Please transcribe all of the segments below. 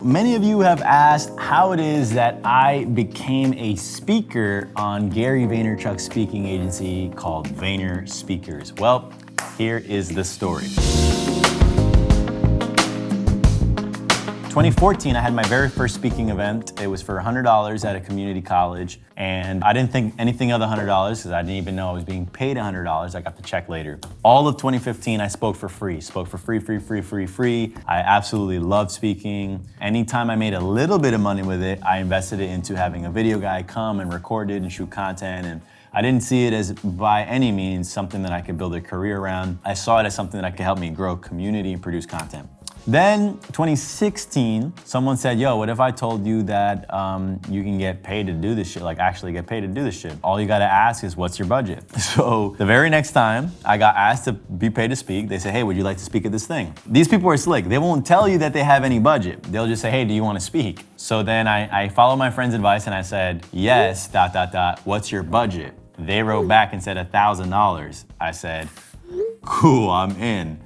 Many of you have asked how it is that I became a speaker on Gary Vaynerchuk's speaking agency called VaynerSpeakers. Well, here is the story. 2014, I had my very first speaking event. It was for $100 at a community college, and I didn't think anything of the $100 because I didn't even know I was being paid $100. I got the check later. All of 2015, I spoke for free. Free. I absolutely loved speaking. Anytime I made a little bit of money with it, I invested it into having a video guy come and record it and shoot content. And I didn't see it as by any means something that I could build a career around. I saw it as something that could help me grow community and produce content. Then 2016, someone said, yo, what if I told you that you can get paid to do this shit, like actually get paid to do this shit? All you gotta ask is, what's your budget? So the very next time I got asked to be paid to speak, they said, hey, would you like to speak at this thing? These people are slick. They won't tell you that they have any budget. They'll just say, hey, do you wanna speak? So then I followed my friend's advice and I said, yes, ... what's your budget? They wrote back and said $1,000. I said, cool, I'm in.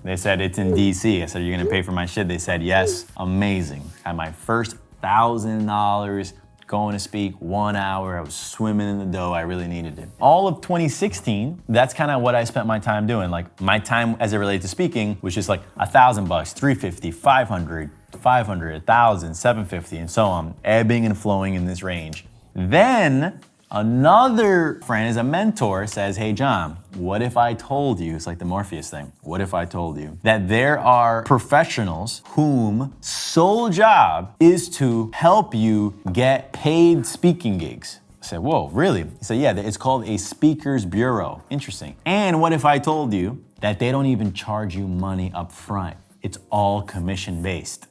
They said, it's in DC. I said, you're gonna pay for my shit? They said, yes, amazing. Had my first $1,000 going to speak 1 hour. I was swimming in the dough, I really needed it. All of 2016, that's kind of what I spent my time doing. Like my time as it related to speaking was just like $1,000, $350, $500, $500, $1,000, $750, and so on, ebbing and flowing in this range. Then, another friend, as a mentor, says, hey, John, what if I told you, it's like the Morpheus thing, what if I told you that there are professionals whom sole job is to help you get paid speaking gigs? I said, whoa, really? He said, yeah, it's called a speakers bureau. Interesting. And what if I told you that they don't even charge you money up front? It's all commission based.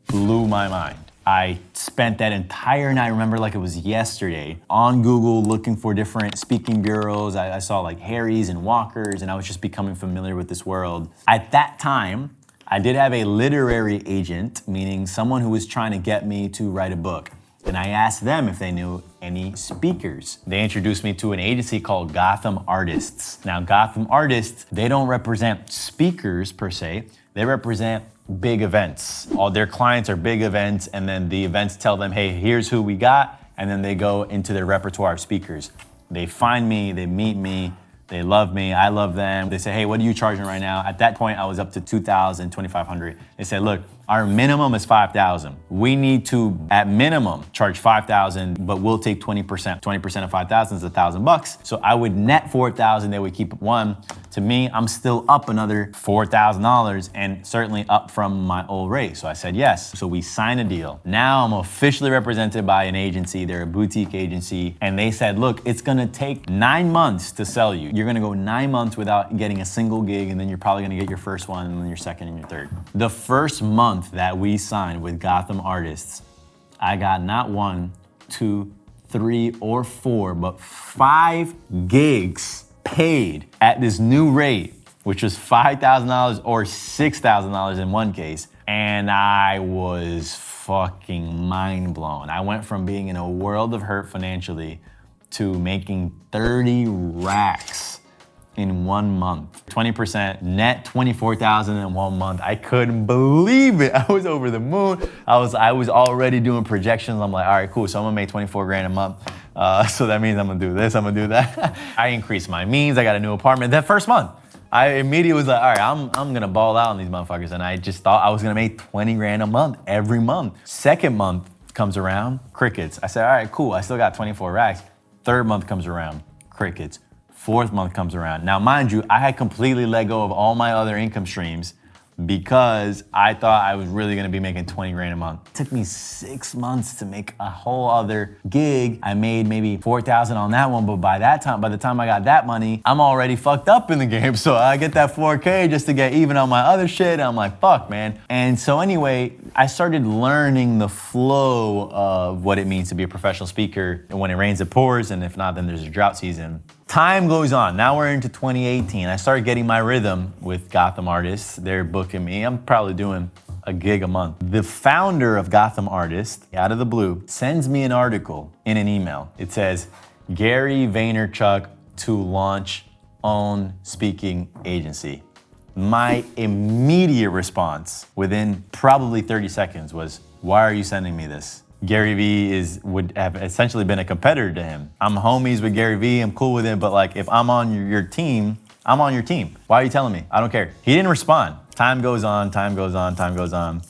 Blew my mind. I spent that entire night, I remember like it was yesterday, on Google looking for different speaking bureaus. I saw like Harry's and Walker's, and I was just becoming familiar with this world. At that time, I did have a literary agent, meaning someone who was trying to get me to write a book. And I asked them if they knew any speakers. They introduced me to an agency called Gotham Artists. Now, Gotham Artists, they don't represent speakers per se, they represent big events. All their clients are big events, and then the events tell them, hey, here's who we got, and then they go into their repertoire of speakers. They find me, they meet me, they love me, I love them. They say, hey, what are you charging right now? At that point, I was up to $2,000, $2,500. They said, look, our minimum is $5,000. We need to, at minimum, charge $5,000, but we'll take 20%. 20% of $5,000 is $1,000. So I would net $4,000, they would keep one. To me, I'm still up another $4,000 and certainly up from my old rate. So I said yes. So we signed a deal. Now I'm officially represented by an agency. They're a boutique agency. And they said, look, it's gonna take 9 months to sell you. You're gonna go 9 months without getting a single gig, and then you're probably gonna get your first one, and then your second and your third. The first month that we signed with Gotham Artists, I got not 1, 2, 3, or 4, but 5 gigs paid at this new rate, which was $5,000 or $6,000 in one case. And I was fucking mind blown. I went from being in a world of hurt financially to making 30 racks in 1 month. 20% net, 24,000 in 1 month. I couldn't believe it. I was over the moon. I was already doing projections. I'm like, all right, cool. So I'm gonna make 24 grand a month. So that means I'm gonna do this, I'm gonna do that. I increased my means. I got a new apartment. That first month, I immediately was like, all right, I'm gonna ball out on these motherfuckers. And I just thought I was gonna make 20 grand a month every month. Second month comes around, crickets. I said, all right, cool. I still got 24 racks. Third month comes around, crickets. Fourth month comes around. Now, mind you, I had completely let go of all my other income streams because I thought I was really gonna be making 20 grand a month. It took me 6 months to make a whole other gig. I made maybe 4,000 on that one, but by the time I got that money, I'm already fucked up in the game. So I get that 4K just to get even on my other shit. And I'm like, fuck, man. And so anyway, I started learning the flow of what it means to be a professional speaker. And when it rains, it pours. And if not, then there's a drought season. Time goes on. Now we're into 2018. I started getting my rhythm with Gotham Artists. They're booking me. I'm probably doing a gig a month. The founder of Gotham Artists, out of the blue, sends me an article in an email. It says, Gary Vaynerchuk to launch own speaking agency. My immediate response within probably 30 seconds was, why are you sending me this? Gary Vee would have essentially been a competitor to him. I'm homies with Gary Vee, I'm cool with him, but like if I'm on your team, I'm on your team. Why are you telling me? I don't care. He didn't respond. Time goes on, time goes on, time goes on.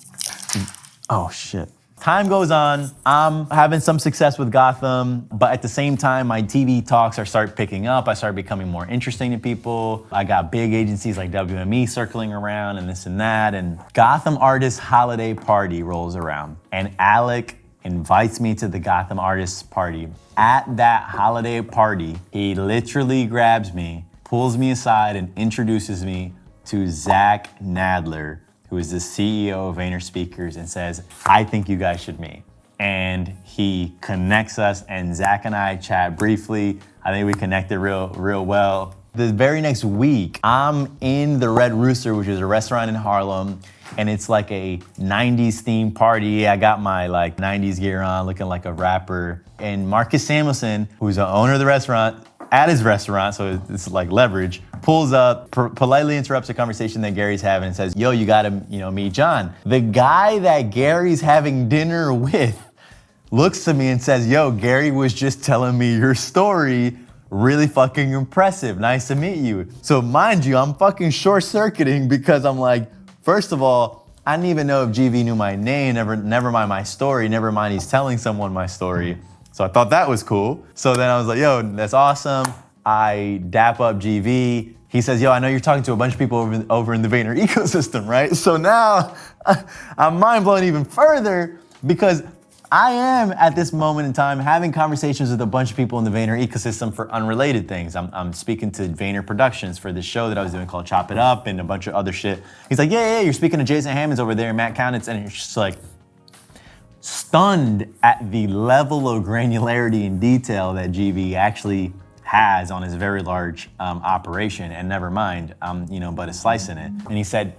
Oh shit. Time goes on, I'm having some success with Gotham, but at the same time, my TV talks start picking up. I start becoming more interesting to people. I got big agencies like WME circling around and this and that, and Gotham Artists Holiday Party rolls around, and Alec invites me to the Gotham Artists Party. At that holiday party, he literally grabs me, pulls me aside, and introduces me to Zach Nadler, who is the CEO of VaynerSpeakers, and says, I think you guys should meet. And he connects us, and Zach and I chat briefly. I think we connected real well. The very next week, I'm in the Red Rooster, which is a restaurant in Harlem, and it's like a 90s themed party. I got my like 90s gear on, looking like a rapper. And Marcus Samuelson, who's the owner of the restaurant, at his restaurant, so it's like leverage, pulls up, politely interrupts a conversation that Gary's having and says, yo, you gotta meet John. The guy that Gary's having dinner with looks to me and says, yo, Gary was just telling me your story. Really fucking impressive. Nice to meet you. So mind you, I'm fucking short circuiting because I'm like, first of all, I didn't even know if GV knew my name, never mind my story, never mind he's telling someone my story. So I thought that was cool. So then I was like, yo, that's awesome. I dap up GV. He says, yo, I know you're talking to a bunch of people over in the Vayner ecosystem, right? So now I'm mind blown even further because I am at this moment in time having conversations with a bunch of people in the Vayner ecosystem for unrelated things. I'm speaking to Vayner Productions for this show that I was doing called Chop It Up and a bunch of other shit. He's like, yeah, you're speaking to Jason Hammonds over there, Matt Counitz, and it's just like, stunned at the level of granularity and detail that GV actually has on his very large operation, and never mind, but a slice in it. And he said,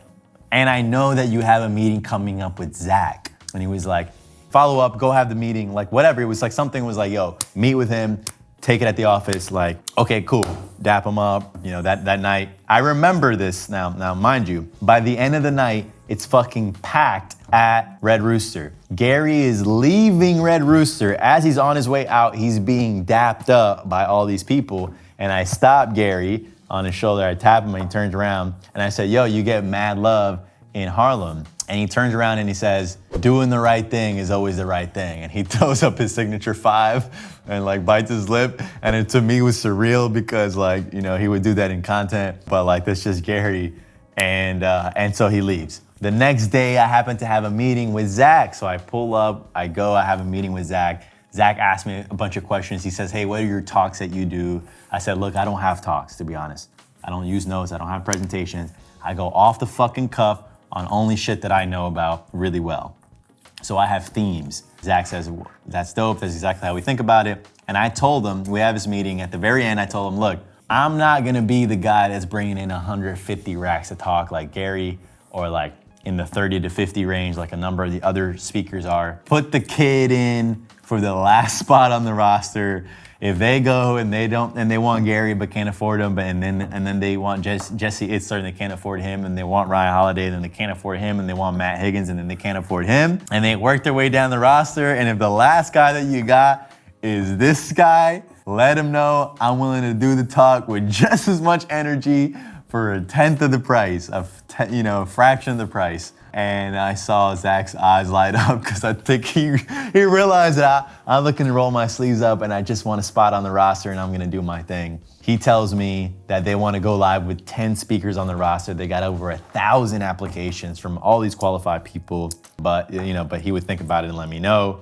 and I know that you have a meeting coming up with Zach. And he was like, follow up, go have the meeting, like whatever. It was like something was like, yo, meet with him, take it at the office, like, okay, cool, dap him up, that night. I remember this now mind you, by the end of the night, it's fucking packed at Red Rooster. Gary is leaving Red Rooster. As he's on his way out, he's being dapped up by all these people. And I stop Gary on his shoulder, I tap him and he turns around and I said, yo, you get mad love in Harlem. And he turns around and he says, doing the right thing is always the right thing. And he throws up his signature 5 and like bites his lip. And it to me was surreal because like, he would do that in content, but like that's just Gary. And so he leaves. The next day I happen to have a meeting with Zach. So I pull up, I have a meeting with Zach. Zach asked me a bunch of questions. He says, hey, what are your talks that you do? I said, look, I don't have talks, to be honest. I don't use notes, I don't have presentations. I go off the fucking cuff on only shit that I know about really well. So I have themes. Zach says, that's dope, that's exactly how we think about it. And I told him, we have this meeting, at the very end, I told him, look, I'm not gonna be the guy that's bringing in 150 racks to talk like Gary, or like in the 30 to 50 range like a number of the other speakers are. Put the kid in for the last spot on the roster. If they go and they want Gary but can't afford him, and then they want Jesse Itzler and they can't afford him, and they want Ryan Holiday and then they can't afford him, and they want Matt Higgins and then they can't afford him, and they work their way down the roster, and if the last guy that you got is this guy, let him know I'm willing to do the talk with just as much energy for a tenth of the price, a fraction of the price. And I saw Zach's eyes light up because I think he realized that I'm looking to roll my sleeves up and I just want a spot on the roster and I'm gonna do my thing. He tells me that they want to go live with 10 speakers on the roster. They got over 1,000 applications from all these qualified people, but he would think about it and let me know.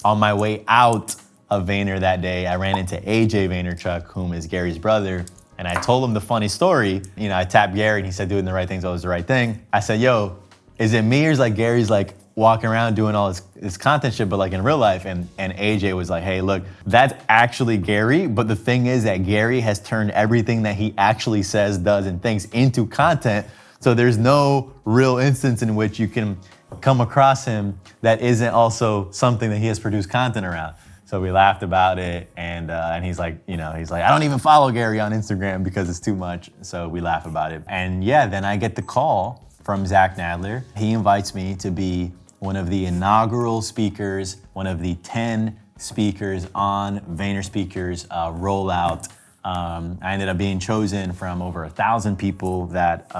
On my way out of Vayner that day, I ran into AJ Vaynerchuk, whom is Gary's brother, and I told him the funny story. I tapped Gary and he said doing the right thing's always the right thing. I said, yo, is it me or is like Gary's like walking around doing all his content shit, but like in real life? And AJ was like, hey, look, that's actually Gary, but the thing is that Gary has turned everything that he actually says, does, and thinks into content. So there's no real instance in which you can come across him that isn't also something that he has produced content around. So we laughed about it, and he's like, I don't even follow Gary on Instagram because it's too much. So we laugh about it. And yeah, then I get the call from Zach Nadler. He invites me to be one of the inaugural speakers, one of the 10 speakers on VaynerSpeakers rollout. I ended up being chosen from over 1,000 people that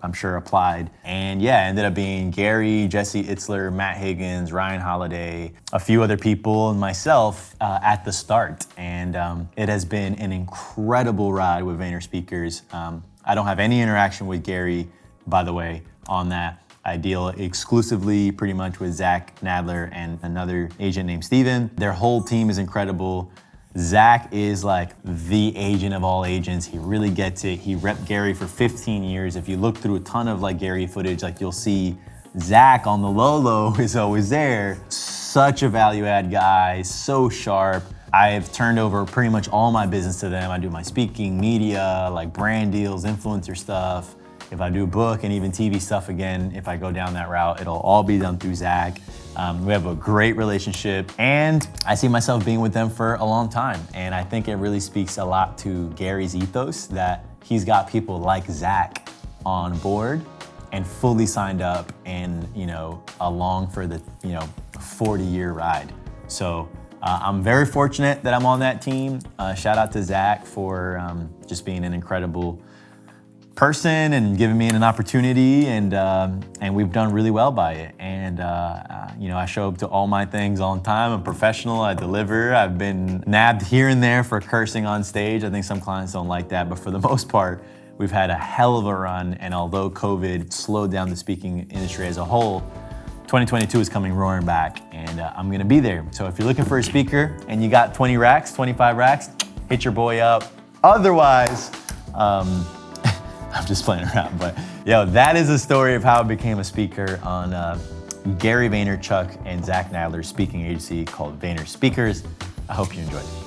I'm sure applied. And yeah, ended up being Gary, Jesse Itzler, Matt Higgins, Ryan Holiday, a few other people, and myself at the start. And it has been an incredible ride with VaynerSpeakers. I don't have any interaction with Gary, by the way, on that. I deal exclusively pretty much with Zach Nadler and another agent named Steven. Their whole team is incredible. Zach is like the agent of all agents. He really gets it. He repped Gary for 15 years. If you look through a ton of like Gary footage, like you'll see Zach on the low is always there. Such a value add guy, so sharp. I've turned over pretty much all my business to them. I do my speaking, media, like brand deals, influencer stuff. If I do book and even TV stuff again, if I go down that route, it'll all be done through Zach. We have a great relationship, and I see myself being with them for a long time. And I think it really speaks a lot to Gary's ethos that he's got people like Zach on board and fully signed up and, along for the, 40-year ride. So I'm very fortunate that I'm on that team. Shout out to Zach for just being an incredible person and giving me an opportunity, and we've done really well by it. And I show up to all my things on time. I'm professional. I deliver. I've been nabbed here and there for cursing on stage. I think some clients don't like that, but for the most part, we've had a hell of a run. And although COVID slowed down the speaking industry as a whole, 2022 is coming roaring back, and I'm gonna be there. So if you're looking for a speaker and you got 20 racks, 25 racks, hit your boy up. Otherwise, I'm just playing around, but that is the story of how I became a speaker on Gary Vaynerchuk and Zach Nadler's speaking agency called VaynerSpeakers. I hope you enjoyed it.